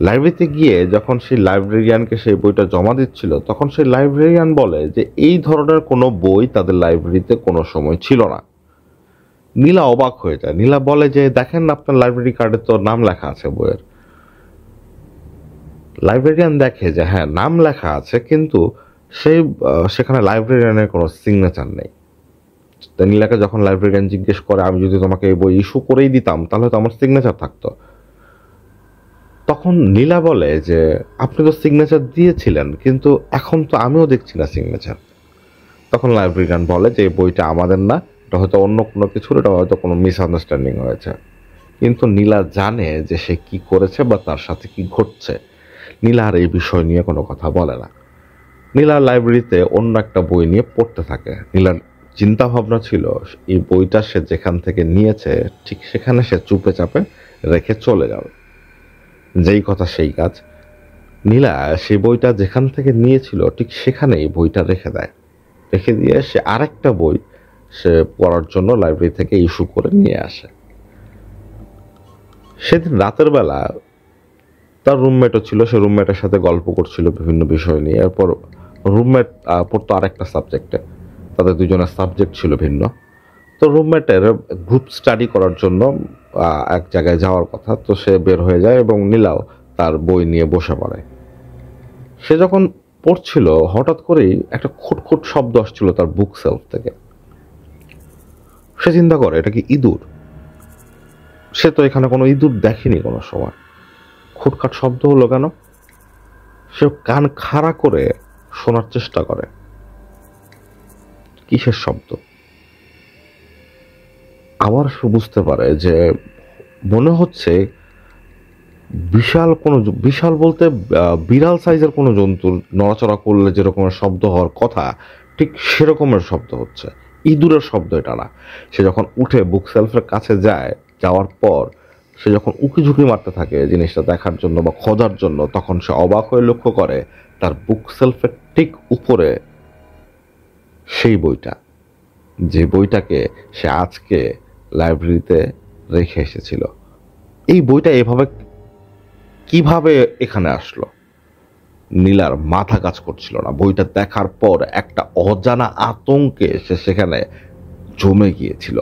লাইব্রেরিতে গিয়ে যখন সেই লাইব্রেরিয়ানকে সেই বইটা জমা দিচ্ছিল, তখন সেই লাইব্রেরিয়ান বলে যে এই ধরনের কোনো বই তাদের লাইব্রেরিতে কোনো সময় ছিল না। নীলা অবাক হয়ে যায়। নীলা বলে যে দেখেন আপনার লাইব্রেরি কার্ডে তো নাম লেখা আছে বইয়ের। লাইব্রেরিয়ান দেখে যে হ্যাঁ নাম লেখা আছে, কিন্তু সেখানে লাইব্রেরিয়ানের কোনো সিগনেচার নেই। নীলাকে যখন লাইব্রেরিয়ান জিজ্ঞেস করে আমি যদি তোমাকে এই বই ইস্যু করেই দিতাম তাহলে তো আমার সিগনেচার থাকতো, তখন নীলা বলে যে আপনি তো সিগনেচার দিয়েছিলেন, কিন্তু এখন তো আমিও দেখছি না সিগনেচার। তখন লাইব্রেরিয়ান বলে যে এই বইটা আমাদের না, এটা হয়তো অন্য কোনো কিছু, এটা হয়তো কোনো মিসআন্ডারস্ট্যান্ডিং হয়েছে। কিন্তু নীলা জানে যে সে কি করেছে বা তার সাথে কি ঘটছে। নীলা আর এই বিষয় নিয়ে কোনো কথা বলে না। নীলা লাইব্রেরিতে অন্য একটা বই নিয়ে পড়তে থাকে। নীলার চিন্তা ভাবনা ছিল এই বইটা সে যেখান থেকে নিয়েছে ঠিক সেখানে সে চুপে চাপে রেখে চলে যাবে। যেই কথা সেই কাজ। নীলা সেই বইটা যেখান থেকে নিয়েছিল ঠিক সেখানেই বইটা রেখে দেয়। রেখে দিয়ে সে আরেকটা বই সে পড়ার জন্য লাইব্রেরি থেকে ইস্যু করে নিয়ে আসে। সেদিন রাতের বেলা তার রুমমেটও ছিল, সে রুমমেটের সাথে গল্প করছিল বিভিন্ন বিষয় নিয়ে। এরপর রুমমেট পড়তো আরেকটা সাবজেক্টে, তাদের দুজনের সাবজেক্ট ছিল ভিন্ন। তো রুমমেটের গ্রুপ স্টাডি করার জন্য এক জায়গায় যাওয়ার কথা, তো সে বের হয়ে যায় এবং নীলাও তার বই নিয়ে বসে পড়ে। সে যখন পড়ছিল হঠাৎ করেই একটা খুটখুট শব্দ আসছিল তার বুক সেলফ থেকে। সে চিন্তা করে এটা কি ইঁদুর, সে তো এখানে কোনো ইঁদুর দেখেনি কোনো সময়, খুটখাট শব্দ হলো কেন? সে কান খাড়া করে শোনার চেষ্টা করে কিসের শব্দ। আবার সে বুঝতে পারে যে মনে হচ্ছে বিশাল বলতে বিড়াল সাইজের কোনো জন্তুর নড়াচড়া করলে যেরকমের শব্দ হওয়ার কথা ঠিক সেরকমের শব্দ হচ্ছে, ইঁদুরের শব্দ এটা না। সে যখন উঠে বুক সেলফের কাছে যায়, যাওয়ার পর সে যখন উকি ঝুঁকি মারতে থাকে জিনিসটা দেখার জন্য বা খোঁজার জন্য, তখন সে অবাক হয়ে লক্ষ্য করে তার বুক সেলফের ঠিক উপরে সেই বইটা, যে বইটাকে সে আজকে লাইব্রেরিতে রেখে এসেছিল। এই বইটা এভাবে কিভাবে এখানে আসলো? নীলার মাথা কাজ করছিল না। বইটা দেখার পর একটা অজানা আতঙ্কে সে সেখানে জমে গিয়েছিল।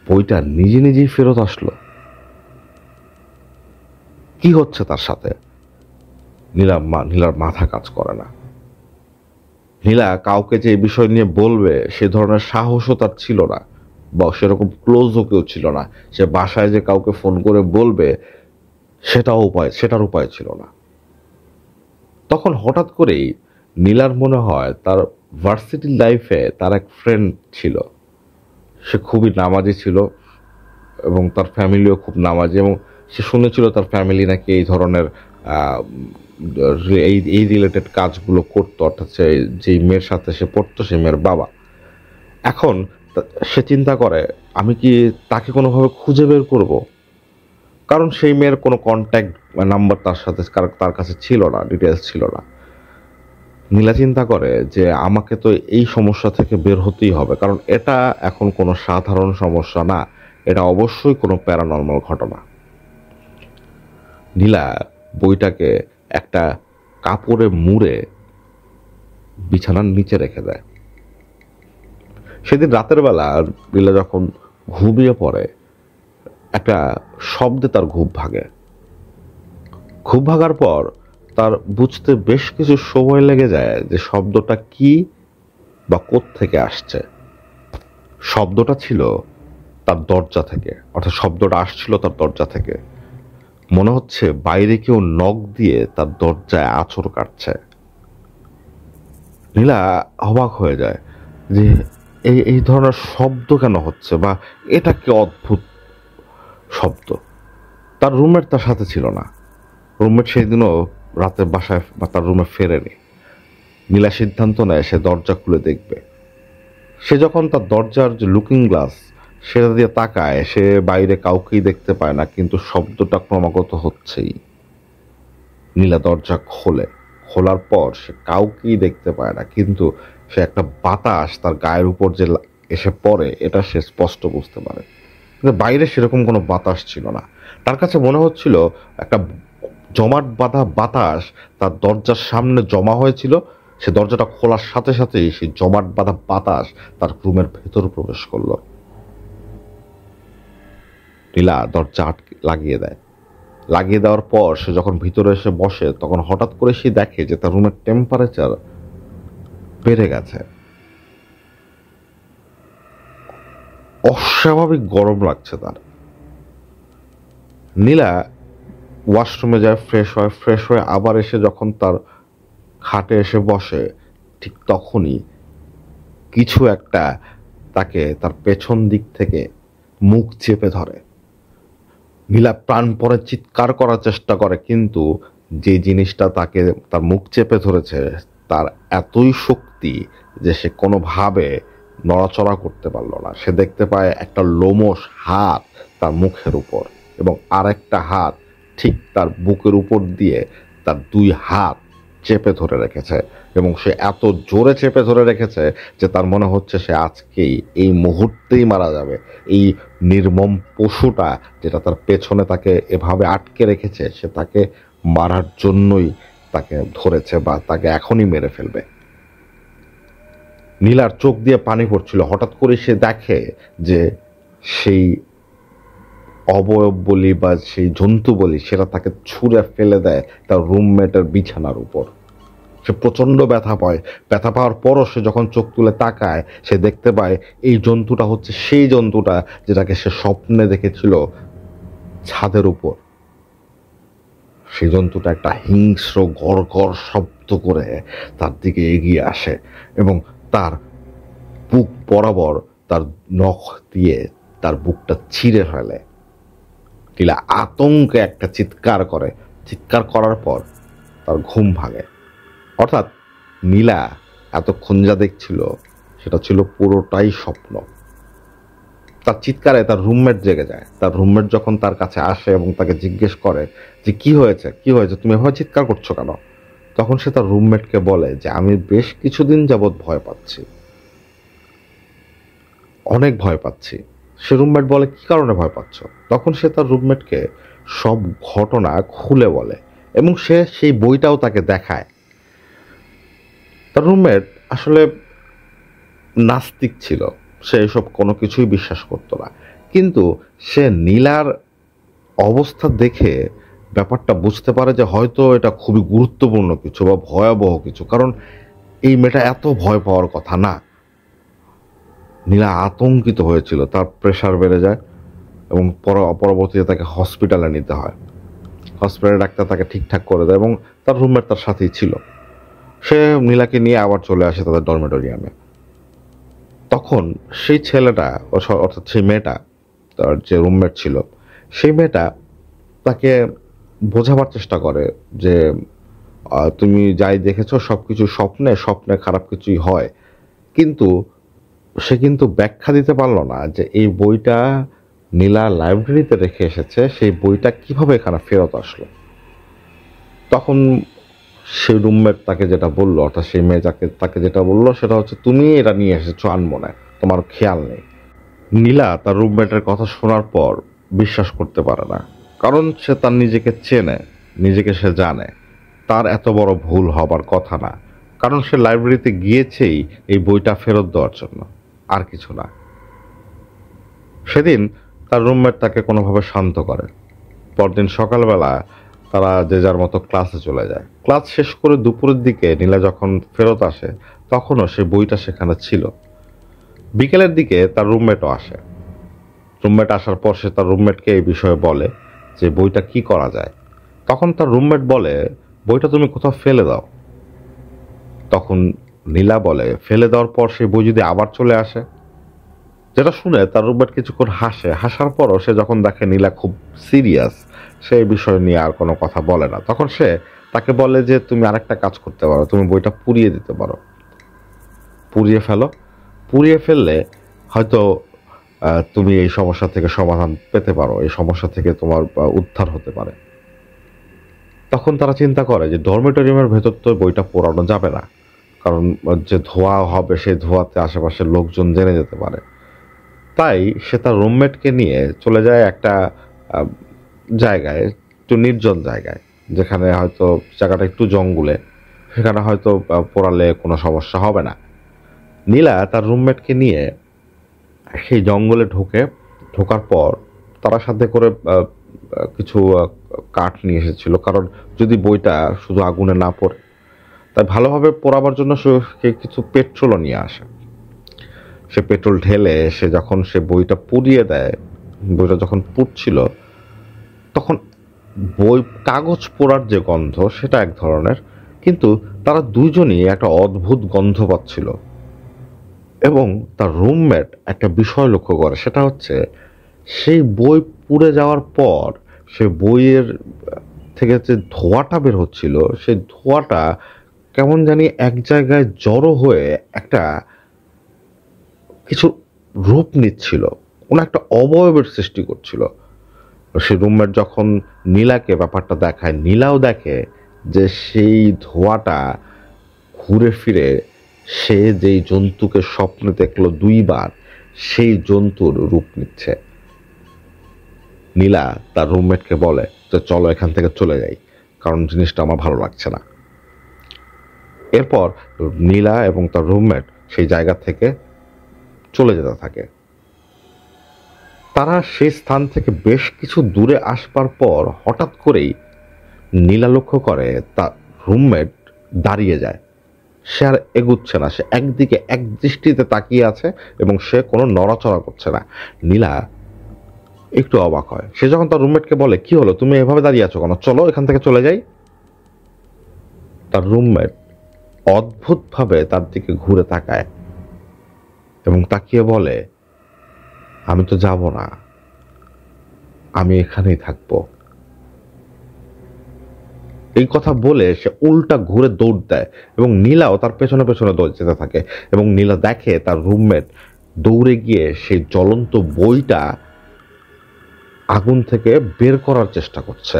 বইটা নিজে নিজেই ফেরত আসলো। কি হচ্ছে তার সাথে? নীলার মাথা কাজ করে না। নীলা কাউকে যে এই বিষয় নিয়ে বলবে সে ধরনের সাহসও তার ছিল না, বা সেরকম ক্লোজও কেউ ছিল না। সে বাসায় যে কাউকে ফোন করে বলবে সেটার উপায় ছিল না। তখন হঠাৎ করেই নীলার মনে হয় তার ভার্সিটি লাইফে তার এক ফ্রেন্ড ছিল, সে খুবই নামাজি ছিল এবং তার ফ্যামিলিও খুব নামাজি, এবং সে শুনেছিল তার ফ্যামিলি নাকি এই ধরনের এই রিলেটেড কাজগুলো করতো, অর্থাৎ যেই মেয়ের সাথে সে পড়তো সেই মেয়ের বাবা। এখন সে চিন্তা করে আমি কি তাকে কোনোভাবে খুঁজে বের করব, কারণ সেই মেয়ের কোনো কন্ট্যাক্ট নাম্বার তার কাছে ছিল না, ডিটেলস ছিল না। নীলা চিন্তা করে যে আমাকে তো এই সমস্যা থেকে বের হতেই হবে, কারণ এটা এখন কোনো সাধারণ সমস্যা না, এটা অবশ্যই কোনো প্যারানর্মাল ঘটনা। নীলা বইটাকে একটা কাপড়ে মুড়ে বিছানার নিচে রেখে দেয়। সেদিন রাতের বেলা নীলা যখন ঘুমিয়ে পড়ে, একটা শব্দে তার ঘুম ভাঙে। ঘুম ভাঙার পর তার বুঝতে বেশ কিছু সময় লেগে যায় যে শব্দটা কি বা কোত্থেকে আসছে। শব্দটা ছিল তার দরজা থেকে, অর্থাৎ শব্দটা আসছিল তার দরজা থেকে। মনে হচ্ছে বাইরে কেউ নখ দিয়ে তার দরজায় আঁচড় কাটছে। নীলা অবাক হয়ে যায় যে এই ধরনের শব্দ কেন হচ্ছে, বা এটা কি অদ্ভুত শব্দ। তার রুমমেট তার সাথে ছিল না, রুমমেট সেই দিনও রাতে বাসায় বা তার রুমে ফেরেনি। নীলা সিদ্ধান্ত নেয় সে দরজা খুলে দেখবে। সে যখন তার দরজার যে লুকিং গ্লাস সেটা দিয়ে তাকায়, সে বাইরে কাউকেই দেখতে পায় না, কিন্তু শব্দটা ক্রমাগত হচ্ছেই। নীলা দরজা খোলার পর সে কাউকেই দেখতে পায় না, কিন্তু সে একটা বাতাস তার গায়ের উপর যে এসে পড়ে এটা সে স্পষ্ট বুঝতে পারে। কিন্তু বাইরে সেরকম কোনো বাতাস ছিল না। তার কাছে মনে হচ্ছিল একটা জমাট বাঁধা বাতাস তার দরজার সামনে জমা হয়েছিল। সে দরজাটা খোলার সাথে সাথেই সেই জমাট বাঁধা বাতাস তার রুমের ভেতর প্রবেশ করলো। নীলা দরজা লাগিয়ে দেওয়ার পর সে যখন ভিতরে এসে বসে, তখন হঠাৎ করে সে দেখে যে তার রুমের টেম্পারেচার বেড়ে গেছে। অস্বাভাবিক গরম লাগছে তার। নীলা ওয়াশরুমে যায়, ফ্রেশ হয়ে আবার এসে যখন তার খাটে এসে বসে, ঠিক তখনই কিছু একটা তাকে তার পেছন দিক থেকে মুখ চেপে ধরে। নীলা প্রাণপণে চিৎকার করার চেষ্টা করে, কিন্তু যে জিনিসটা তাকে তার মুখ চেপে ধরেছে তার এতই শক্তি যে সে কোনোভাবে নড়াচড়া করতে পারল না। সে দেখতে পায় একটা লোমশ হাত তার মুখের উপর, এবং আরেকটা হাত ঠিক তার বুকের উপর দিয়ে তার দুই হাত চেপে ধরে রেখেছে, এবং সে এত জোরে চেপে ধরে রেখেছে যে তার মনে হচ্ছে সে আজকেই এই মুহূর্তেই মারা যাবে। এই নির্মম পশুটা যেটা তার পেছনে তাকে এভাবে আটকে রেখেছে, সে তাকে মারার জন্যই তাকে ধরেছে বা তাকে এখনই মেরে ফেলবে। নীলার চোখ দিয়ে পানি পড়ছিল। হঠাৎ করে সে দেখে যে সেই অবয়ব বলি বা সেই জন্তু বলি সেটা তাকে ছুঁড়ে ফেলে দেয় তার রুমমেটের বিছানার উপর। সে প্রচণ্ড ব্যথা পায়। ব্যথা পাওয়ার পরও সে যখন চোখ তুলে তাকায়, সে দেখতে পায় এই জন্তুটা হচ্ছে সেই জন্তুটা যেটাকে সে স্বপ্নে দেখেছিল ছাদের উপর। সেই জন্তুটা একটা হিংস্র গড়গড় শব্দ করে তার দিকে এগিয়ে আসে এবং তার বুক বরাবর তার নখ দিয়ে তার বুকটা ছিঁড়ে ফেলে। নীলা আতঙ্কে একটা চিৎকার করে। চিৎকার করার পর তার ঘুম ভাঙে। অর্থাৎ নীলা এতক্ষণ যা দেখছিল সেটা ছিল পুরোটাই স্বপ্ন। তার চিৎকারে তার রুমমেট জেগে যায়। তার রুমমেট যখন তার কাছে আসে এবং তাকে জিজ্ঞেস করে যে কি হয়েছে, কি হয়েছে, তুমি এভাবে চিৎকার করছো কেন, তখন সে তার রুমমেটকে বলে যে আমি বেশ কিছুদিন যাবৎ ভয় পাচ্ছি, অনেক ভয় পাচ্ছি। সে রুমমেট বলে কি কারণে ভয় পাচ্ছ? তখন সে তার রুমমেটকে সব ঘটনা খুলে বলে এবং সে সেই বইটাও তাকে দেখায়। তার রুমমেট আসলে নাস্তিক ছিল, সে এসব কোনো কিছুই বিশ্বাস করতো না, কিন্তু সে নীলার অবস্থা দেখে ব্যাপারটা বুঝতে পারে যে হয়তো এটা খুবই গুরুত্বপূর্ণ কিছু বা ভয়াবহ কিছু, কারণ এই মেয়েটা এত ভয় পাওয়ার কথা না। নীলা আতঙ্কিত হয়েছিল। তার প্রেশার বেড়ে যায় এবং পরবর্তীতে তাকে হসপিটালে নিতে হয়। হসপিটালের ডাক্তার তাকে ঠিকঠাক করে দেয় এবং তার রুমমেট তার সাথেই ছিল। সে নীলাকে নিয়ে আবার চলে আসে তাদের ডরমেটোরিয়ামে। তখন সেই ছেলেটা অর্থাৎ সেই মেয়েটা, তার যে রুমমেট ছিল, সেই মেয়েটা তাকে বোঝাবার চেষ্টা করে যে তুমি যাই দেখেছো সব কিছু স্বপ্নে, স্বপ্নে খারাপ কিছুই হয়। কিন্তু সে কিন্তু ব্যাখ্যা দিতে পারলো না যে এই বইটা নীলা লাইব্রেরিতে রেখে এসেছে, সেই বইটা কিভাবে এখানে ফেরত আসলো। তখন সেই রুমমেট তাকে যেটা বললো, অর্থাৎ সেই মেয়ে তাকে যেটা বললো সেটা হচ্ছে তুমি এটা নিয়ে এসেছো আনমনে, তোমার খেয়াল নেই। নীলা তার রুমমেটের কথা শোনার পর বিশ্বাস করতে পারে না, কারণ সে তার নিজেকে চেনে, নিজেকে সে জানে তার এত বড় ভুল হবার কথা না, কারণ সে লাইব্রেরিতে গিয়েছেই এই বইটা ফেরত দেওয়ার জন্য, আর কিছু না। সেদিন তার রুমমেট তাকে কোনোভাবে শান্ত করে। পরদিন সকালবেলা তারা যে যার মতো ক্লাসে চলে যায়। ক্লাস শেষ করে দুপুরের দিকে নীলা যখন ফেরত আসে তখনও সে বইটা সেখানে ছিল। বিকেলের দিকে তার রুমমেটও আসে। রুমমেট আসার পর সে তার রুমমেটকে এই বিষয়ে বলে যে বইটা কি করা যায়। তখন তার রুমমেট বলে বইটা তুমি কোথাও ফেলে দাও। তখন নীলা বলে ফেলে দেওয়ার পর সেই বই যদি আবার চলে আসে। যেটা শুনে তার রুমমেট কিছুক্ষণ হাসে। হাসার পরও সে যখন দেখে নীলা খুব সিরিয়াস, সে এই বিষয় নিয়ে আর কোনো কথা বলে না। তখন সে তাকে বলে যে তুমি আরেকটা কাজ করতে পারো, তুমি বইটা পুড়িয়ে দিতে পারো, পুড়িয়ে ফেলো। পুড়িয়ে ফেললে হয়তো তুমি এই সমস্যা থেকে সমাধান পেতে পারো, এই সমস্যা থেকে তোমার উদ্ধার হতে পারে। তখন তারা চিন্তা করে যে ডরমেটোরিয়ামের ভেতর তো বইটা পোড়ানো যাবে না, কারণ যে ধোঁয়া হবে সেই ধোঁয়াতে আশেপাশের লোকজন জেনে যেতে পারে। তাই সে তার রুমমেটকে নিয়ে চলে যায় একটা জায়গায়, একটু নির্জন জায়গায়, যেখানে হয়তো জায়গাটা একটু জঙ্গলে, সেখানে হয়তো পোড়ালে কোনো সমস্যা হবে না। নীলা তার রুমমেটকে নিয়ে সেই জঙ্গলে ঢোকার পর তারা সাথে করে কিছু কাঠ নিয়ে এসেছিল, কারণ যদি বইটা শুধু আগুনে না পড়ে, তাই ভালোভাবে পোড়াবার জন্য সে কিছু পেট্রোলও নিয়ে আসে। সে পেট্রোল ঢেলে সে যখন সে বইটা পুড়িয়ে দেয়, বইটা যখন পুড়ছিল তখন কাগজ পোড়ার যে গন্ধ সেটা এক ধরনের, কিন্তু তারা দুইজনই একটা অদ্ভুত গন্ধ পাচ্ছিল। এবং তার রুমমেট একটা বিষয় লক্ষ্য করে, সেটা হচ্ছে সেই বই পুড়ে যাওয়ার পর সে বইয়ের থেকে যে ধোঁয়াটা বের হচ্ছিল, সেই ধোঁয়াটা কেমন জানি এক জায়গায় জড়ো হয়ে একটা কিছু রূপ নিচ্ছিল, কোনো একটা অবয়বের সৃষ্টি করছিল। সে রুমমেট যখন নীলাকে ব্যাপারটা দেখায়, নীলাও দেখে যে সেই ধোঁয়াটা ঘুরে ফিরে সে যেই জন্তুকে স্বপ্নে দেখলো 2 বার সেই জন্তুর রূপ নিচ্ছে। নীলা তার রুমমেটকে বলে যে চলো এখান থেকে চলে যাই, কারণ জিনিসটা আমার ভালো লাগছে না। এরপর নীলা এবং তার রুমমেট সেই জায়গা থেকে চলে যেতে থাকে। তারা সেই স্থান থেকে বেশ কিছু দূরে আসবার পর হঠাৎ করেই নীলা লক্ষ্য করে তার রুমমেট দাঁড়িয়ে যায়। সে আর এগুচ্ছে না, সে একদিকে এক দৃষ্টিতে তাকিয়ে আছে এবং সে কোনো নড়াচড়া করছে না। নীলা একটু অবাক হয়। সে যখন তার রুমমেটকে বলে কি হলো, তুমি এভাবে দাঁড়িয়ে আছো কেন, চলো এখান থেকে চলে যাই। তার রুমমেট অদ্ভুতভাবে তার দিকে ঘুরে তাকায় এবং তাকিয়ে বলে আমি তো যাব না, আমি এখানেই থাকবো। এই কথা বলে সে উল্টা ঘুরে দৌড় দেয় এবং নীলাও তার পেছনে পেছনে দৌড় যেতে থাকে এবং নীলা দেখে তার রুমমেট দৌড়ে গিয়ে সেই জ্বলন্ত বইটা আগুন থেকে বের করার চেষ্টা করছে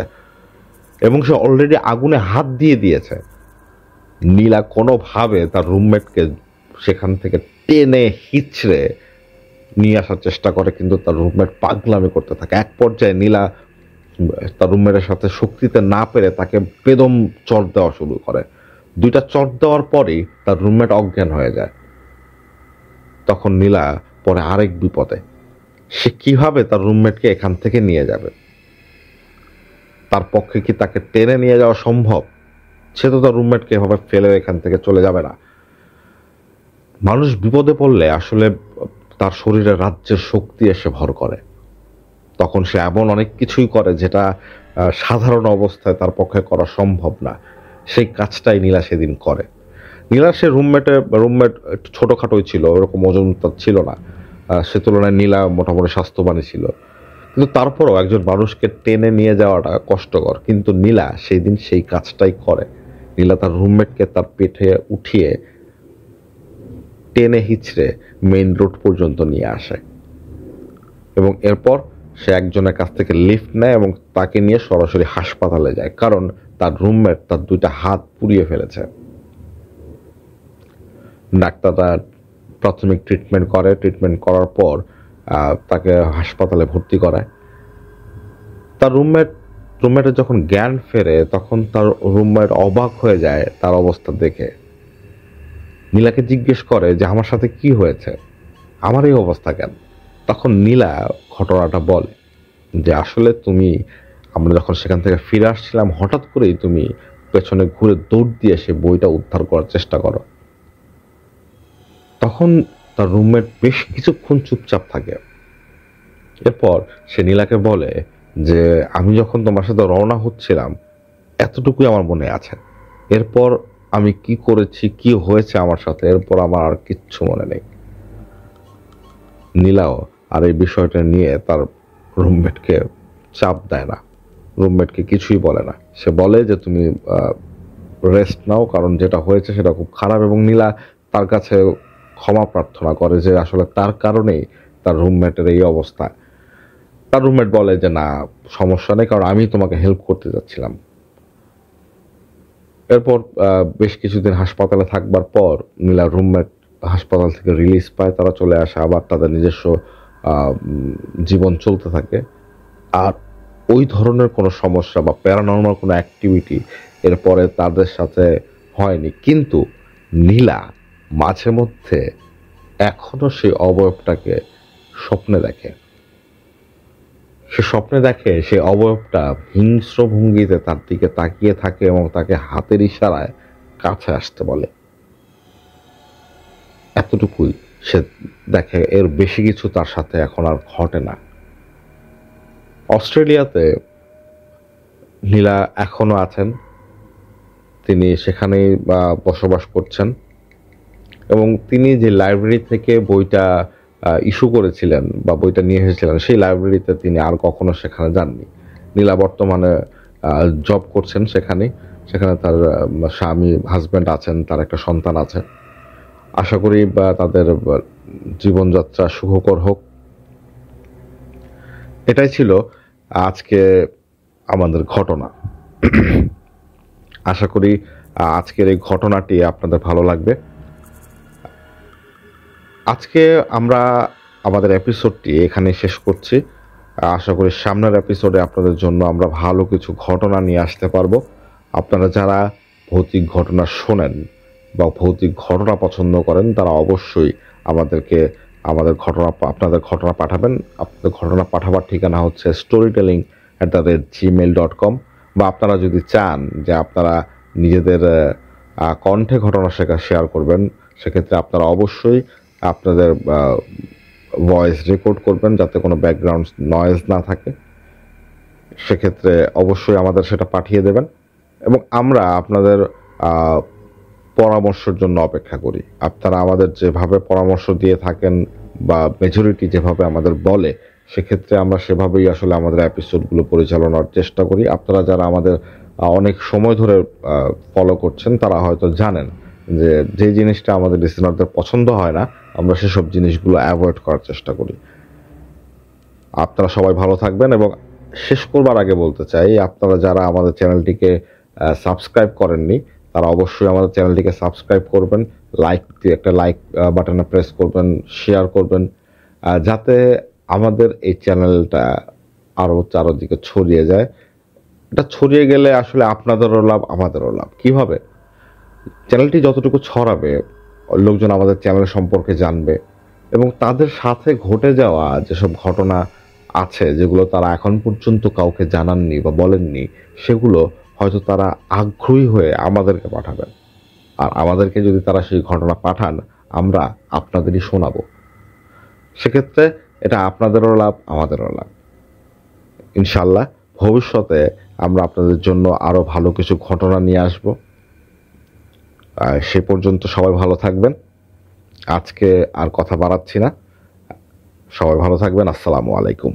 এবং সে অলরেডি আগুনে হাত দিয়ে দিয়েছে। নীলা কোনোভাবে তার রুমমেটকে সেখান থেকে টেনে হিচড়ে নিয়ে আসার চেষ্টা করে, কিন্তু তার রুমমেট পাগলামি করতে থাকে। এক পর্যায়ে নীলা তার রুমমেটের সাথে শক্তিতে না পেরে তাকে বেদম চড় দেওয়া শুরু করে। 2টা চড় দেওয়ার পরেই তার রুমমেট অজ্ঞান হয়ে যায়। তখন নীলা পরে আরেক বিপদে। সে কিভাবে তার রুমমেটকে এখান থেকে নিয়ে যাবে? তার পক্ষে কি তাকে টেনে নিয়ে যাওয়া সম্ভব? সে তো তার রুমমেটকে এভাবে ফেলে এখান থেকে চলে যাবে না। মানুষ বিপদে পড়লে আসলে তার শরীরে রাজ্যের শক্তি এসে ভর করে। তখন সে এমন অনেক কিছুই করে যেটা সাধারণ অবস্থায় তার পক্ষে করা সম্ভব না। সেই কাজটাই নীলা সেদিন করে। নীলার সে রুমমেট একটু ছোটোখাটোই ছিল, ওরকম ওজন তার ছিল না। সে তুলনায় নীলা মোটামুটি স্বাস্থ্যবানই ছিল, কিন্তু তারপরও একজন মানুষকে টেনে নিয়ে যাওয়াটা কষ্টকর। কিন্তু নীলা সেই দিন সেই কাজটাই করে। নীলা তার রুমমেটকে তার পেটে উঠিয়ে টেনে হিচড়ে মেইন রোড পর্যন্ত নিয়ে আসে এবং এরপর সে একজনের কাছ থেকে লিফট নেয় এবং তাকে নিয়ে সরাসরি হাসপাতালে যায়, কারণ তার রুমমেট তার 2টা হাত পুড়িয়ে ফেলেছে। ডাক্তাররা প্রাথমিক ট্রিটমেন্ট করার পর তাকে হাসপাতালে ভর্তি করায়। তার রুমমেটের যখন জ্ঞান ফেরে তখন তার রুমমেট অবাক হয়ে যায় তার অবস্থা দেখে। নীলাকে জিজ্ঞেস করে যে আমার সাথে কি হয়েছে, আমার এই অবস্থা কেন? তখন নীলা ঘটনাটা বলে যে আসলে আমরা যখন সেখান থেকে ফিরে আসছিলাম হঠাৎ করেই তুমি পেছনে ঘুরে দৌড় দিয়ে সে বইটা উদ্ধার করার চেষ্টা করো। তখন তার রুমমেট বেশ কিছুক্ষণ চুপচাপ থাকে। এরপর সে নীলাকে বলে যে আমি যখন তোমার সাথে রওনা হচ্ছিলাম এতটুকুই আমার মনে আছে, এরপর আমি কি করেছি কি হয়েছে আমার সাথে এরপর আমার আর কিচ্ছু মনে নেই। নীলাও আর এই বিষয়টা নিয়ে তার রুমমেটকে চাপ দেয় না, রুমমেটকে কিছুই বলে না। সে বলে যে তুমি রেস্ট নাও, কারণ যেটা হয়েছে সেটা খুব খারাপ, এবং নীলা তার কাছে ক্ষমা প্রার্থনা করে যে আসলে তার কারণেই তার রুমমেটের এই অবস্থা। তার রুমমেট বলে যে না, সমস্যা নেই, কারণ আমি তোমাকে হেল্প করতে যাচ্ছিলাম। এরপর বেশ কিছুদিন হাসপাতালে থাকবার পর নীলার রুমমেট হাসপাতাল থেকে রিলিজ পায়। তারা চলে আসে, আবার তাদের নিজস্ব জীবন চলতে থাকে। আর ওই ধরনের কোনো সমস্যা বা প্যারানর্মাল কোনো অ্যাক্টিভিটি এরপরে তাদের সাথে হয়নি। কিন্তু নীলা মাঝে মধ্যে এখনো সেই অবয়বটাকে স্বপ্নে দেখে। সে স্বপ্নে দেখে সেই অবয়বটা হিংস্র ভঙ্গিতে তার দিকে তাকিয়ে থাকে এবং তাকে হাতের ইশারায় কাছে আসতে বলে। এতটুকুই সে দেখে, এর বেশি কিছু তার সাথে এখন আর ঘটে না। অস্ট্রেলিয়াতে নীলা এখনো আছেন, তিনি সেখানেই বসবাস করছেন এবং তিনি যে লাইব্রেরি থেকে বইটা ইস্যু করেছিলেন বা বইটা নিয়ে এসেছিলেন সেই লাইব্রেরিতে তিনি আর কখনো সেখানে যাননি। নীলা বর্তমানে জব করছেন সেখানে তার স্বামী হাজব্যান্ড আছেন, তার একটা সন্তান আছে। আশা করি তাদের জীবনযাত্রা সুখকর হোক। এটাই ছিল আজকে আমাদের ঘটনা। আশা করি আজকের এই ঘটনাটি আপনাদের ভালো লাগবে। আজকে আমরা আমাদের এপিসোডটি এখানে শেষ করছি। আশা করি সামনের এপিসোডে আপনাদের জন্য আমরা ভালো কিছু ঘটনা নিয়ে আসতে পারবো। আপনারা যারা ভৌতিক ঘটনা শোনেন বা ভৌতিক ঘটনা পছন্দ করেন তারা অবশ্যই আমাদেরকে আপনাদের ঘটনা পাঠাবেন। আপনাদের ঘটনা পাঠাবার ঠিকানা হচ্ছে storytelling@gmail.com। বা আপনারা যদি চান যে আপনারা নিজেদের কণ্ঠে ঘটনা শেয়ার করবেন, সেক্ষেত্রে আপনারা অবশ্যই আপনাদের ভয়েস রেকর্ড করবেন যাতে কোনো ব্যাকগ্রাউন্ড নয়েজ না থাকে। সেক্ষেত্রে অবশ্যই আমাদের সেটা পাঠিয়ে দেবেন এবং আমরা আপনাদের পরামর্শের জন্য অপেক্ষা করি। আপনারা আমাদের যেভাবে পরামর্শ দিয়ে থাকেন বা মেজরিটি যেভাবে আমাদের বলে, সেক্ষেত্রে আমরা সেভাবেই আসলে আমাদের এপিসোডগুলো পরিচালনার চেষ্টা করি। আপনারা যারা আমাদের অনেক সময় ধরে ফলো করছেন তারা হয়তো জানেন যে জিনিসটা আমাদের লিসেনারদের পছন্দ হয় না, আমরা সেসব জিনিসগুলো অ্যাভয়েড করার চেষ্টা করি। আপনারা সবাই ভালো থাকবেন এবং শেষ করবার আগে বলতে চাই, আপনারা যারা আমাদের চ্যানেলটিকে সাবস্ক্রাইব করেননি তারা অবশ্যই আমাদের চ্যানেলটিকে সাবস্ক্রাইব করবেন, একটা লাইক বাটনে প্রেস করবেন, শেয়ার করবেন, যাতে আমাদের এই চ্যানেলটা আরও চারদিকে ছড়িয়ে যায়। এটা ছড়িয়ে গেলে আসলে আপনাদেরও লাভ, আমাদেরও লাভ। কিভাবে? চ্যানেলটি যতটুকু ছড়াবে লোকজন আমাদের চ্যানেল সম্পর্কে জানবে এবং তাদের সাথে ঘটে যাওয়া যেসব ঘটনা আছে যেগুলো তারা এখন পর্যন্ত কাউকে জানাননি বা বলেননি, সেগুলো হয়তো তারা আগ্রহী হয়ে আমাদেরকে পাঠাবেন। আর আমাদেরকে যদি তারা সেই ঘটনা পাঠান, আমরা আপনাদেরই শোনাবো। সেক্ষেত্রে এটা আপনাদেরও লাভ, আমাদেরও লাভ। ইনশাল্লাহ ভবিষ্যতে আমরা আপনাদের জন্য আরও ভালো কিছু ঘটনা নিয়ে আসব। সে পর্যন্ত সবাই ভালো থাকবেন। আজকে আর কথা বাড়াচ্ছি না, সবাই ভালো থাকবেন। আসসালামু আলাইকুম।